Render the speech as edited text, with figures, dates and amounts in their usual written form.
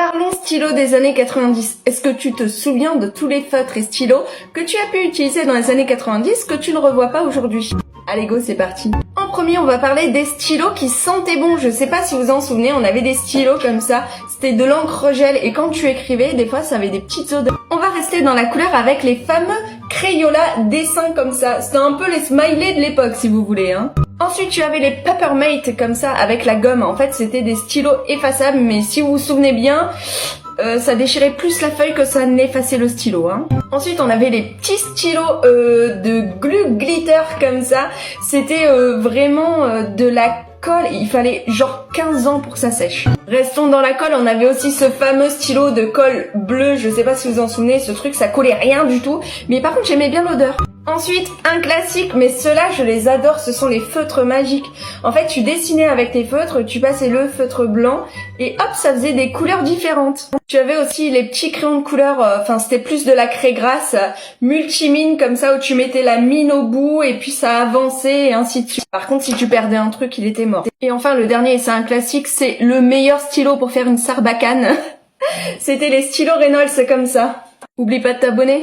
Parlons stylo des années 90. Est-ce que tu te souviens de tous les feutres et stylos que tu as pu utiliser dans les années 90 que tu ne revois pas aujourd'hui? Allez go, c'est parti. En premier, on va parler des stylos qui sentaient bon. Je sais pas si vous en souvenez, on avait des stylos comme ça. C'était de l'encre gel et quand tu écrivais, des fois ça avait des petites odeurs. On va rester dans la couleur avec les fameux Crayola dessins comme ça. C'était un peu les smileys de l'époque si vous voulez, hein. Ensuite, tu avais les Papermate comme ça avec la gomme. En fait, c'était des stylos effaçables, mais si vous vous souvenez bien, ça déchirait plus la feuille que ça n'effaçait le stylo, hein. Ensuite, on avait les petits stylos de glue glitter comme ça. C'était vraiment de la colle. Il fallait genre 15 ans pour que ça sèche. Restons dans la colle, on avait aussi ce fameux stylo de colle bleu. Je sais pas si vous vous en souvenez, ce truc ça collait rien du tout. Mais par contre, j'aimais bien l'odeur. Ensuite, un classique, mais ceux-là, je les adore, ce sont les feutres magiques. En fait, tu dessinais avec tes feutres, tu passais le feutre blanc, et hop, ça faisait des couleurs différentes. Tu avais aussi les petits crayons de couleur, enfin, c'était plus de la craie grasse, multimine, comme ça, où tu mettais la mine au bout, et puis ça avançait, et ainsi de suite. Par contre, si tu perdais un truc, il était mort. Et enfin, le dernier, c'est un classique, c'est le meilleur stylo pour faire une sarbacane. C'était les stylos Reynolds, comme ça. Oublie pas de t'abonner.